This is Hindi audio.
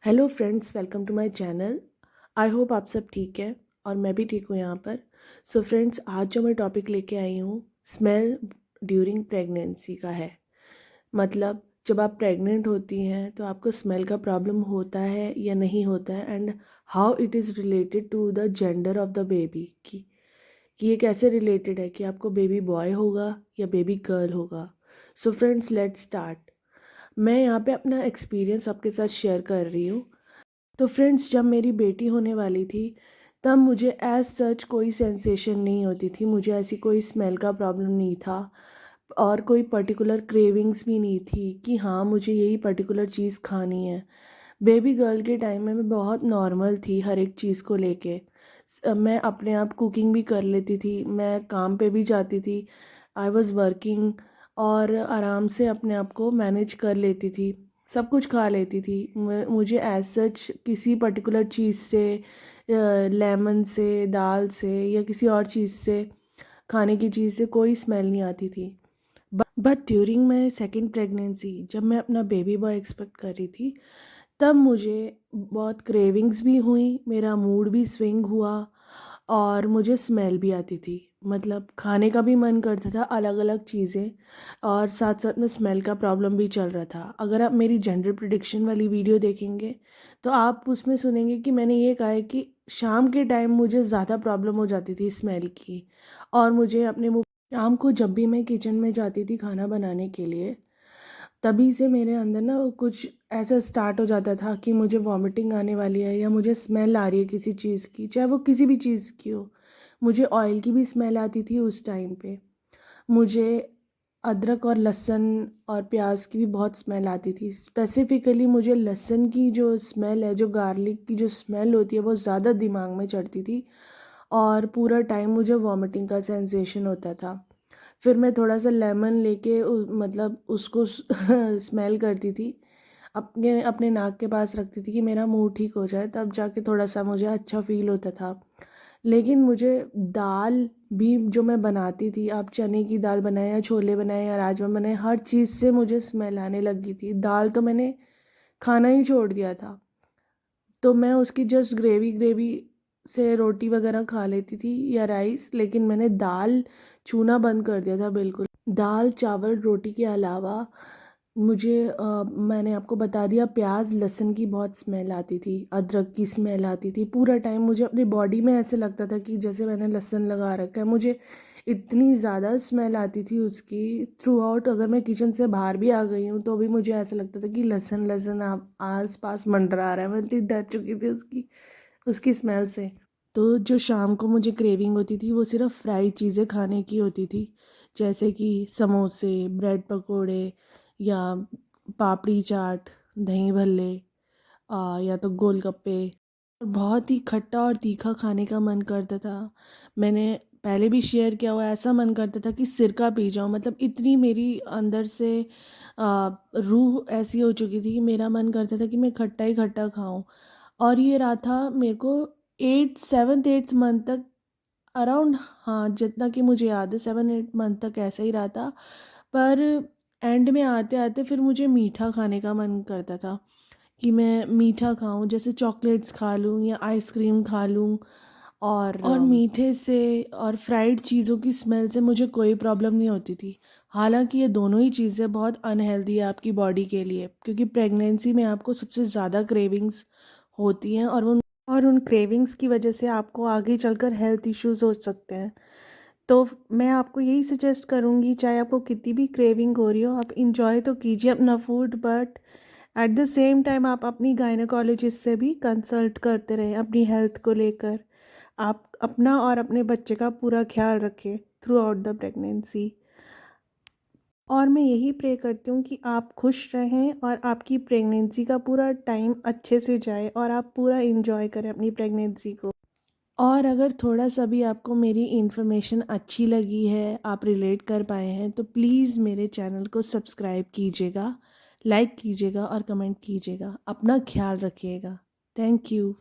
Hello friends, welcome to my channel. I hope आप सब ठीक है और मैं भी ठीक हूँ यहाँ पर। सो फ्रेंड्स, आज जो मैं टॉपिक लेके आई हूँ स्मेल ड्यूरिंग प्रेगनेंसी का है। मतलब जब आप प्रेग्नेंट होती हैं तो आपको स्मेल का प्रॉब्लम होता है या नहीं होता है, and how it is related to the gender of the baby. कि ये कैसे रिलेटेड है कि आपको बेबी बॉय होगा या बेबी गर्ल होगा। So friends, let's start. मैं यहाँ पे अपना एक्सपीरियंस आपके साथ शेयर कर रही हूँ। तो फ्रेंड्स, जब मेरी बेटी होने वाली थी तब मुझे एज सच कोई सेंसेशन नहीं होती थी, मुझे ऐसी कोई स्मेल का प्रॉब्लम नहीं था और कोई पर्टिकुलर क्रेविंग्स भी नहीं थी कि हाँ मुझे यही पर्टिकुलर चीज़ खानी है। बेबी गर्ल के टाइम में मैं बहुत नॉर्मल थी हर एक चीज़ को लेके। मैं अपने आप कुकिंग भी कर लेती थी, मैं काम पे भी जाती थी, आई वॉज़ वर्किंग और आराम से अपने आप को मैनेज कर लेती थी, सब कुछ खा लेती थी। मुझे एज सच किसी पर्टिकुलर चीज़ से, लेमन से, दाल से या किसी और चीज़ से, खाने की चीज़ से कोई स्मेल नहीं आती थी। But during my second pregnancy, जब मैं अपना बेबी बॉय एक्सपेक्ट कर रही थी तब मुझे बहुत क्रेविंग्स भी हुई, मेरा मूड भी स्विंग हुआ और मुझे स्मेल भी आती थी। मतलब खाने का भी मन करता था अलग अलग चीज़ें, और साथ साथ में स्मेल का प्रॉब्लम भी चल रहा था। अगर आप मेरी जेंडर प्रिडिक्शन वाली वीडियो देखेंगे तो आप उसमें सुनेंगे कि मैंने ये कहा है कि शाम के टाइम मुझे ज़्यादा प्रॉब्लम हो जाती थी स्मेल की, और मुझे अपने मुँह शाम को जब भी मैं किचन में जाती थी खाना बनाने के लिए, तभी से मेरे अंदर ना वो कुछ ऐसा स्टार्ट हो जाता था कि मुझे वॉमिटिंग आने वाली है या मुझे स्मेल आ रही है किसी चीज़ की, चाहे वो किसी भी चीज़ की हो। मुझे ऑयल की भी स्मेल आती थी उस टाइम पे। मुझे अदरक और लहसुन और प्याज की भी बहुत स्मेल आती थी। स्पेसिफ़िकली मुझे लहसुन की जो स्मेल है, जो गार्लिक की जो स्मेल होती है, वो ज़्यादा दिमाग में चढ़ती थी और पूरा टाइम मुझे वॉमिटिंग का सेंसेशन होता था। फिर मैं थोड़ा सा लेमन लेके मतलब उसको स्मेल करती थी, अपने अपने नाक के पास रखती थी कि मेरा मुंह ठीक हो जाए, तब जाके थोड़ा सा मुझे अच्छा फील होता था। लेकिन मुझे दाल भी जो मैं बनाती थी, आप चने की दाल बनाए या छोले बनाए या राजमा बनाए, हर चीज़ से मुझे स्मेल आने लगी थी। दाल तो मैंने खाना ही छोड़ दिया था। तो मैं उसकी जस्ट ग्रेवी ग्रेवी से रोटी वगैरह खा लेती थी या राइस, लेकिन मैंने दाल छूना बंद कर दिया था बिल्कुल। दाल चावल रोटी के अलावा मुझे मैंने आपको बता दिया, प्याज लहसुन की बहुत स्मेल आती थी, अदरक की स्मेल आती थी। पूरा टाइम मुझे अपनी बॉडी में ऐसे लगता था कि जैसे मैंने लहसुन लगा रखा है। मुझे इतनी ज़्यादा स्मेल आती थी उसकी थ्रू आउट। अगर मैं किचन से बाहर भी आ गई हूँ तो भी मुझे ऐसा लगता था कि लहसुन लहसुन आस पास मंडरा रहा है। मैं इतनी डर चुकी थी उसकी उसकी स्मेल से। तो जो शाम को मुझे क्रेविंग होती थी वो सिर्फ फ्राई चीज़ें खाने की होती थी, जैसे कि समोसे, ब्रेड पकोड़े या पापड़ी चाट, दही भल्ले, या तो गोलगप्पे। बहुत ही खट्टा और तीखा खाने का मन करता था। मैंने पहले भी शेयर किया हुआ, ऐसा मन करता था कि सिरका पी जाऊं। मतलब इतनी मेरी अंदर से रूह ऐसी हो चुकी थी कि मेरा मन करता था कि मैं खट्टा ही खट्टा खाऊं। और ये रहा था मेरे को 7th 8th मंथ तक, अराउंड, हाँ जितना कि मुझे याद है 7 8 मंथ तक ऐसा ही रहा था। पर एंड में आते आते फिर मुझे मीठा खाने का मन करता था कि मैं मीठा खाऊं, जैसे चॉकलेट्स खा लूं या आइसक्रीम खा लूं। और मीठे से और फ्राइड चीज़ों की स्मेल से मुझे कोई प्रॉब्लम नहीं होती थी। हालांकि ये दोनों ही चीज़ें बहुत अनहेल्दी है आपकी बॉडी के लिए, क्योंकि प्रेगनेंसी में आपको सबसे ज़्यादा क्रेविंग्स होती हैं और उन क्रेविंग्स की वजह से आपको आगे चलकर हेल्थ इश्यूज हो सकते हैं। तो मैं आपको यही सजेस्ट करूँगी, चाहे आपको कितनी भी क्रेविंग हो रही हो, आप इंजॉय तो कीजिए अपना food, but at the same time आप अपनी गायनेकोलॉजिस्ट से भी कंसल्ट करते रहें अपनी हेल्थ को लेकर। आप अपना और अपने बच्चे का पूरा ख्याल रखें थ्रू आउट द प्रेगनेंसी। और मैं यही प्रे करती हूँ कि आप खुश रहें और आपकी प्रेगनेंसी का पूरा टाइम अच्छे से जाए और आप पूरा इंजॉय करें अपनी प्रेगनेंसी को। और अगर थोड़ा सा भी आपको मेरी इन्फॉर्मेशन अच्छी लगी है, आप रिलेट कर पाए हैं, तो प्लीज़ मेरे चैनल को सब्सक्राइब कीजिएगा, लाइक कीजिएगा और कमेंट कीजिएगा। अपना ख्याल रखिएगा। Thank you.